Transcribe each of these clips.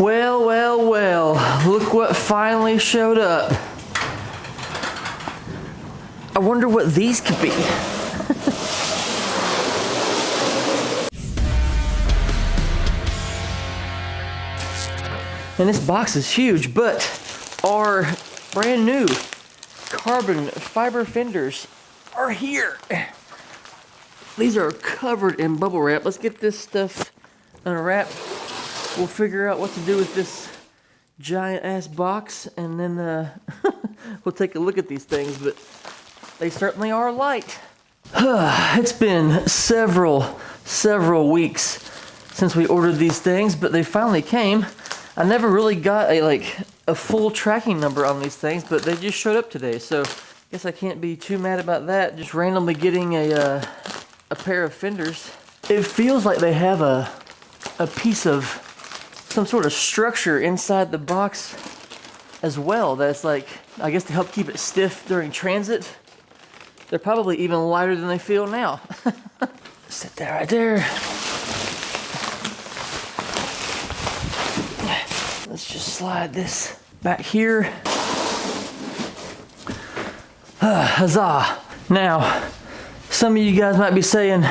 Well, well, well, look what finally showed up. I wonder what these could be. And this box is huge, but our brand new carbon fiber fenders are here. These are covered in bubble wrap. Let's get this stuff unwrapped. We'll figure out what to do with this giant ass box, and then we'll take a look at these things, but they certainly are light. It's been several weeks since we ordered these things, but they finally came. I never really got a full tracking number on these things, but they just showed up today, so I guess I can't be too mad about that. Just randomly getting a pair of fenders. It feels like they have a piece of some sort of structure inside the box as well. That's like, I guess to help keep it stiff during transit. They're probably even lighter than they feel now. Sit that right there. Let's just slide this back here. Huzzah. Now, some of you guys might be saying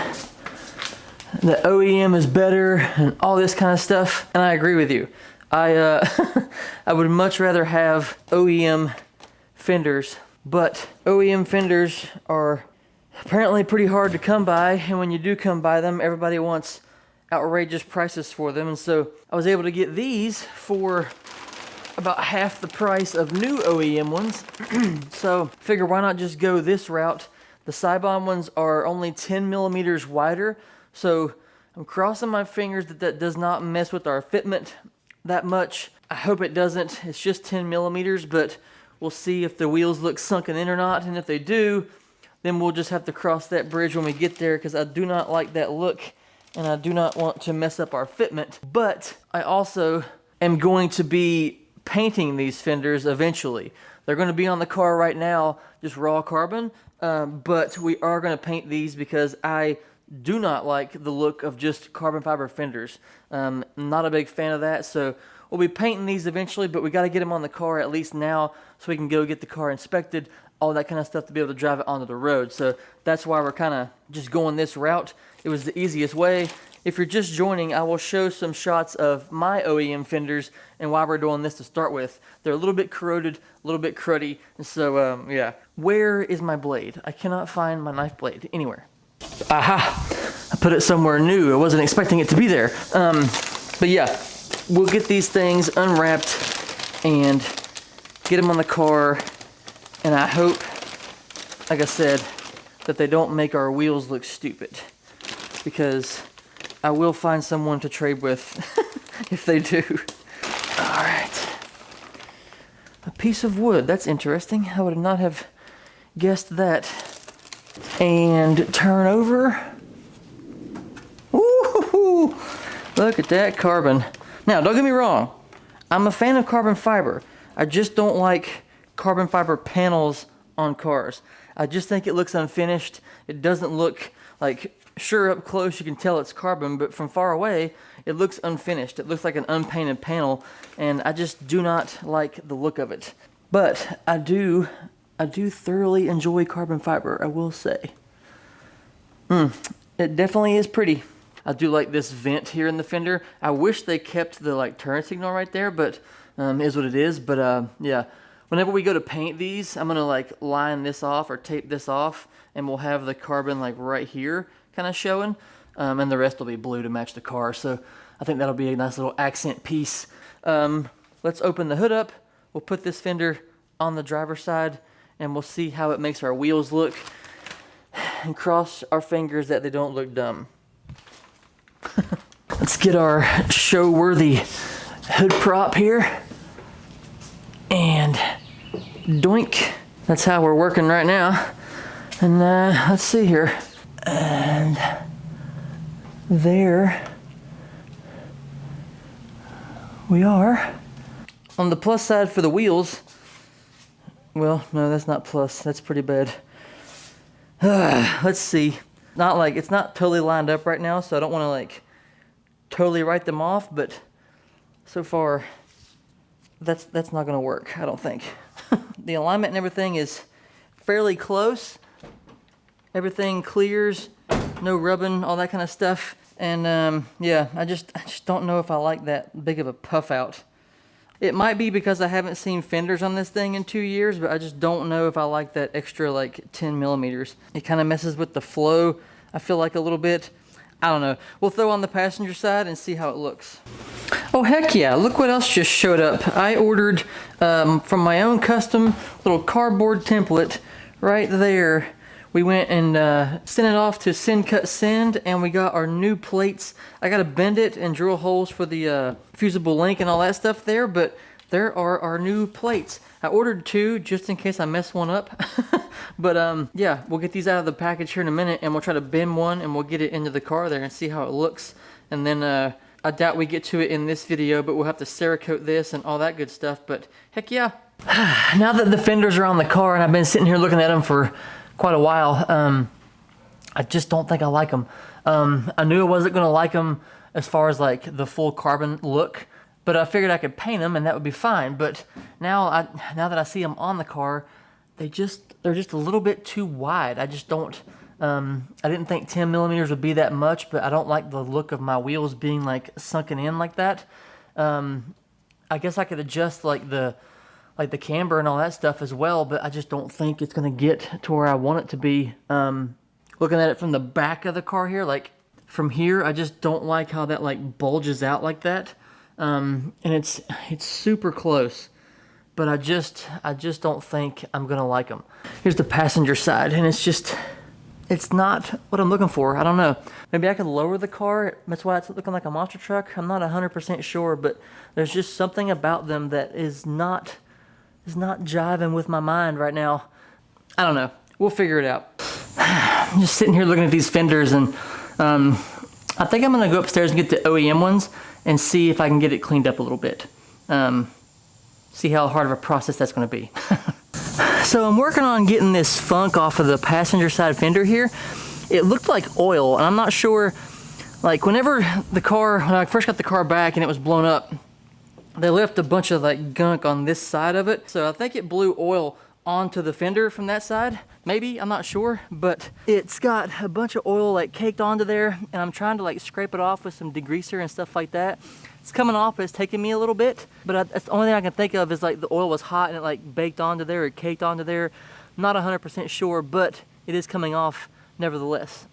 that OEM is better and all this kind of stuff, and I agree with you. I would much rather have OEM fenders, but OEM fenders are apparently pretty hard to come by, and when you do come by them, everybody wants outrageous prices for them, and so I was able to get these for about half the price of new OEM ones. So figure, why not just go this route? The Seibon ones are only 10 millimeters wider, so I'm crossing my fingers that that does not mess with our fitment that much. I hope it doesn't. It's just 10 millimeters, but we'll see if the wheels look sunken in or not, and if they do, then we'll just have to cross that bridge when we get there, because I do not like that look, and I do not want to mess up our fitment. But I also am going to be painting these fenders eventually. They're going to be on the car right now, just raw carbon, but we are going to paint these because I do not like the look of just carbon fiber fenders. Not a big fan of that, so we'll be painting these eventually, but we got to get them on the car at least now so we can go get the car inspected, all that kind of stuff, to be able to drive it onto the road. So that's why we're kind of just going this route. It was the easiest way. If you're just joining, I will show some shots of my OEM fenders and why we're doing this to start with. They're a little bit corroded, a little bit cruddy, and so yeah. Where is my blade? I cannot find my knife blade anywhere. Aha! I put it somewhere new. I wasn't expecting it to be there. But yeah, we'll get these things unwrapped and get them on the car, and I hope, like I said, that they don't make our wheels look stupid, because I will find someone to trade with if they do. All right. A piece of wood. That's interesting. I would not have guessed that. And turn over. Ooh, look at that carbon. Now, don't get me wrong. I'm a fan of carbon fiber. I just don't like carbon fiber panels on cars. I just think it looks unfinished. It doesn't look like, sure, up close you can tell it's carbon, but from far away it looks unfinished. It looks like an unpainted panel, and I just do not like the look of it. But I do thoroughly enjoy carbon fiber, I will say. It definitely is pretty. I do like this vent here in the fender. I wish they kept the turn signal right there, but is what it is. But yeah, whenever we go to paint these, I'm gonna line this off or tape this off, and we'll have the carbon right here kind of showing, and the rest will be blue to match the car. So I think that'll be a nice little accent piece. Let's open the hood up. We'll put this fender on the driver's side, and we'll see how it makes our wheels look, and cross our fingers that they don't look dumb. Let's get our show-worthy hood prop here, and doink. That's how we're working right now. And let's see here. And there we are. On the plus side for the wheels, well, no, that's not plus. That's pretty bad. Let's see. It's not totally lined up right now, so I don't want to totally write them off, but so far, that's not gonna work, I don't think. The alignment and everything is fairly close. Everything clears, no rubbing, all that kind of stuff. And yeah, I just don't know if I like that big of a puff out. It might be because I haven't seen fenders on this thing in 2 years, but I just don't know if I like that extra like 10 millimeters. It kind of messes with the flow, I feel like, a little bit. I don't know. We'll throw on the passenger side and see how it looks. Oh heck yeah, look what else just showed up. I ordered from my own custom little cardboard template right there. We went and sent it off to Send Cut Send, and we got our new plates. I gotta bend it and drill holes for the fusible link and all that stuff there, but there are our new plates. I ordered 2 just in case I mess one up. But yeah, we'll get these out of the package here in a minute, and we'll try to bend one and we'll get it into the car there and see how it looks. And then I doubt we get to it in this video, but we'll have to Cerakote this and all that good stuff. But heck yeah. Now that the fenders are on the car and I've been sitting here looking at them for quite a while, I just don't think I like them. I knew I wasn't gonna like them as far as like the full carbon look, but I figured I could paint them and that would be fine. But now that I see them on the car, they're just a little bit too wide. I just don't. I didn't think 10 millimeters would be that much, but I don't like the look of my wheels being like sunken in like that. I guess I could adjust like the camber and all that stuff as well, but I just don't think it's gonna get to where I want it to be. Looking at it from the back of the car here, like from here, I just don't like how that like bulges out like that. And it's super close, but I just don't think I'm gonna like them. Here's the passenger side, and it's not what I'm looking for. I don't know. Maybe I could lower the car. That's why it's looking like a monster truck. I'm not 100% sure, but there's just something about them that is not jiving with my mind right now. I don't know. We'll figure it out. I'm just sitting here looking at these fenders, and I think I'm gonna go upstairs and get the OEM ones and see if I can get it cleaned up a little bit. See how hard of a process that's gonna be. So I'm working on getting this funk off of the passenger side fender here. It looked like oil, and I'm not sure, like when I first got the car back and it was blown up, they left a bunch of like gunk on this side of it. So I think it blew oil onto the fender from that side. Maybe, I'm not sure, but it's got a bunch of oil like caked onto there, and I'm trying to like scrape it off with some degreaser and stuff like that. It's coming off, but it's taking me a little bit. But that's the only thing I can think of is like the oil was hot and it like baked onto there or caked onto there. I'm not 100% sure, but it is coming off nevertheless.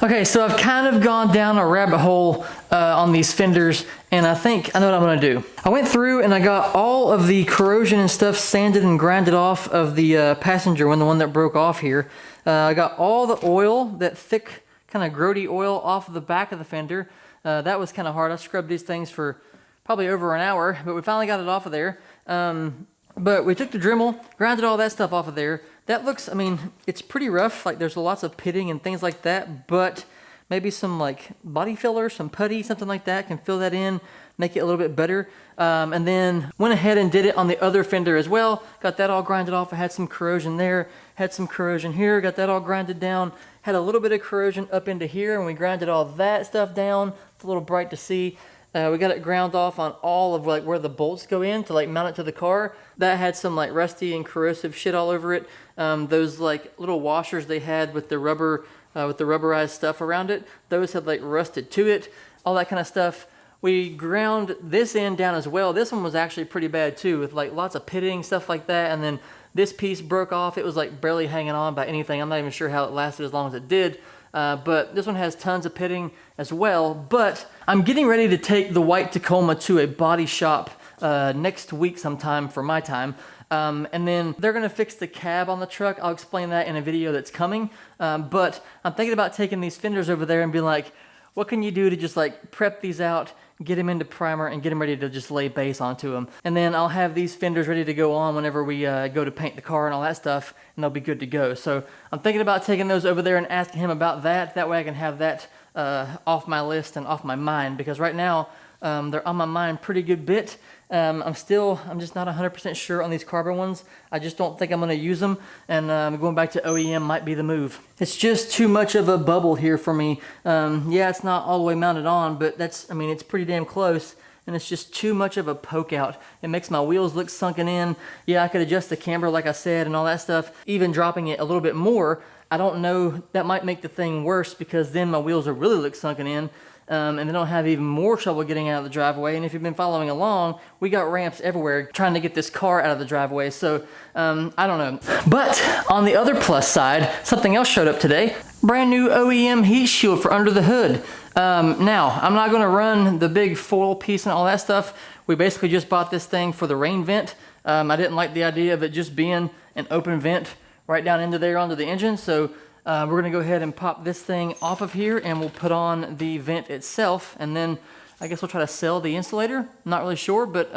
Okay, so I've kind of gone down a rabbit hole on these fenders, and I think I know what I'm gonna do. I went through and I got all of the corrosion and stuff sanded and grinded off of the passenger one, the one that broke off here. I got all the oil, that thick kind of grody oil, off of the back of the fender. That was kind of hard. I scrubbed these things for probably over an hour, but we finally got it off of there. But we took the Dremel, grinded all that stuff off of there. That looks, I mean, it's pretty rough. Like there's lots of pitting and things like that, but maybe some like body filler, some putty, something like that can fill that in, make it a little bit better. And then went ahead and did it on the other fender as well. Got that all grinded off. I had some corrosion there, had some corrosion here, got that all grinded down. Had a little bit of corrosion up into here, and we grinded all that stuff down. It's a little bright to see. We got it ground off on all of like where the bolts go in to like mount it to the car. That had some like rusty and corrosive shit all over it. Those like little washers they had with the rubber, with the rubberized stuff around it, those had like rusted to it, all that kind of stuff. We ground this end down as well. This one was actually pretty bad too, with like lots of pitting, stuff like that. And then this piece broke off. It was like barely hanging on by anything. I'm not even sure how it lasted as long as it did. But this one has tons of pitting as well. But I'm getting ready to take the white Tacoma to a body shop next week sometime for my time. And then they're gonna fix the cab on the truck. I'll explain that in a video that's coming. But I'm thinking about taking these fenders over there and being like, what can you do to just like prep these out, get them into primer, and get them ready to just lay base onto them. And then I'll have these fenders ready to go on whenever we go to paint the car and all that stuff, and they'll be good to go. So I'm thinking about taking those over there and asking him about that. That way I can have that off my list and off my mind, because right now they're on my mind pretty good bit. I'm just not 100% sure on these carbon ones. I just don't think I'm gonna use them, and going back to OEM might be the move. It's just too much of a bubble here for me. Yeah, it's not all the way mounted on, but it's pretty damn close. and it's just too much of a poke out. It makes my wheels look sunken in. Yeah, I could adjust the camber like I said and all that stuff. Even dropping it a little bit more, I don't know, that might make the thing worse because then my wheels will really look sunken in. And then I'll have even more trouble getting out of the driveway. And if you've been following along, we got ramps everywhere trying to get this car out of the driveway. So I don't know. But on the other plus side, something else showed up today. Brand new OEM heat shield for under the hood. Now, I'm not gonna run the big foil piece and all that stuff. We basically just bought this thing for the rain vent. I didn't like the idea of it just being an open vent right down into there onto the engine. So we're gonna go ahead and pop this thing off of here and we'll put on the vent itself, and then I guess we'll try to sell the insulator. Not really sure, but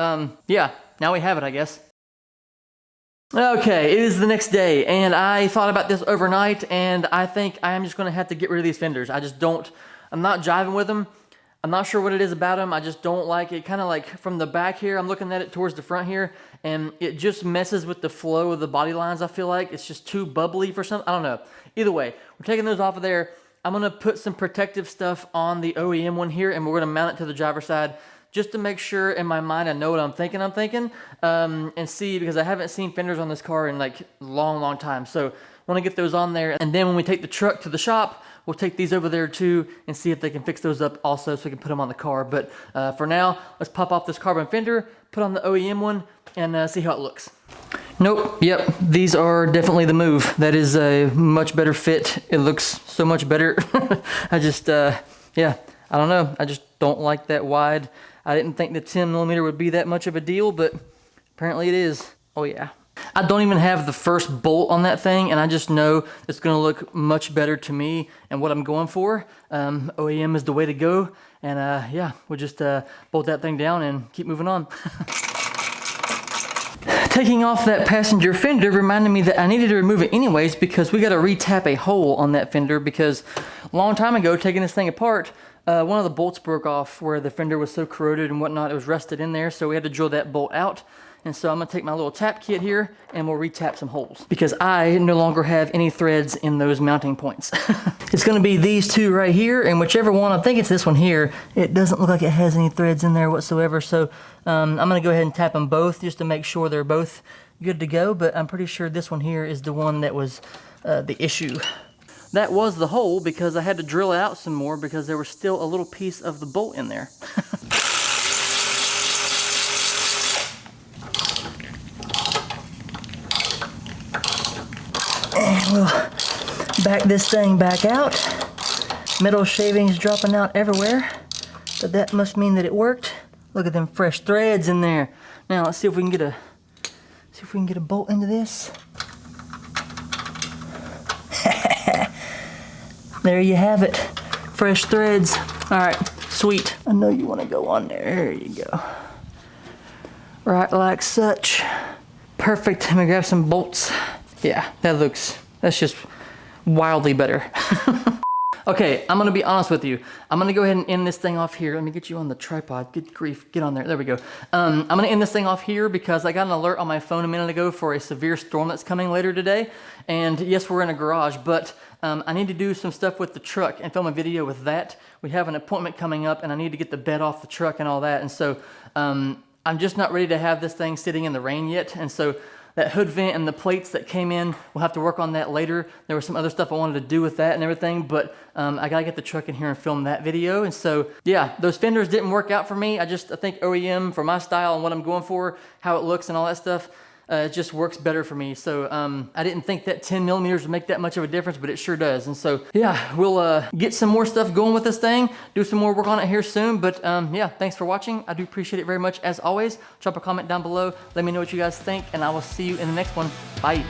yeah, now we have it, I guess. Okay, it is the next day and I thought about this overnight and I think I am just gonna have to get rid of these fenders. I'm not jiving with them. I'm not sure what it is about them. I just don't like it. Kind of like from the back here, I'm looking at it towards the front here, and it just messes with the flow of the body lines. I feel like it's just too bubbly for something. I don't know. Either way, we're taking those off of there. I'm gonna put some protective stuff on the OEM one here, and we're gonna mount it to the driver's side just to make sure in my mind I know what I'm thinking. And see, because I haven't seen fenders on this car in like a long time. So I wanna get those on there, and then when we take the truck to the shop, we'll take these over there too and see if they can fix those up also so we can put them on the car. But for now, let's pop off this carbon fender, put on the OEM one, and see how it looks. Nope, yep, these are definitely the move. That is a much better fit. It looks so much better. I just, yeah, I don't know. I just don't like that wide. I didn't think the 10 millimeter would be that much of a deal, but apparently it is. Oh yeah. I don't even have the first bolt on that thing, and I just know it's gonna look much better to me and what I'm going for. OEM is the way to go, and yeah, we'll just bolt that thing down and keep moving on. Taking off that passenger fender reminded me that I needed to remove it anyways because we gotta retap a hole on that fender because a long time ago, taking this thing apart, one of the bolts broke off where the fender was so corroded and whatnot. It was rusted in there, so we had to drill that bolt out. And so I'm gonna take my little tap kit here and we'll retap some holes because I no longer have any threads in those mounting points. It's gonna be these two right here, and whichever one, I think it's this one here, it doesn't look like it has any threads in there whatsoever. So I'm gonna go ahead and tap them both just to make sure they're both good to go, but I'm pretty sure this one here is the one that was the issue. That was the hole because I had to drill it out some more because there was still a little piece of the bolt in there. And we'll back this thing back out. Metal shavings dropping out everywhere, but that must mean that it worked. Look at them fresh threads in there. Now let's see if we can get a bolt into this. There you have it, fresh threads. All right, sweet. I know you want to go on there. There you go. Right like such. Perfect. Let me grab some bolts. Yeah, that's just wildly better. Okay, I'm gonna be honest with you. I'm gonna go ahead and end this thing off here. Let me get you on the tripod. Good grief, get on there. There we go. I'm gonna end this thing off here because I got an alert on my phone a minute ago for a severe storm that's coming later today. And yes, we're in a garage, but I need to do some stuff with the truck and film a video with that. We have an appointment coming up and I need to get the bed off the truck and all that. And so I'm just not ready to have this thing sitting in the rain yet. And so that hood vent and the plates that came in, we'll have to work on that later. There was some other stuff I wanted to do with that and everything, but I gotta get the truck in here and film that video. And so, yeah, those fenders didn't work out for me. I think OEM, for my style and what I'm going for, how it looks and all that stuff, it just works better for me. So I didn't think that 10 millimeters would make that much of a difference, but it sure does. And so, yeah, we'll get some more stuff going with this thing, do some more work on it here soon. But yeah, thanks for watching. I do appreciate it very much as always. Drop a comment down below. Let me know what you guys think, and I will see you in the next one. Bye.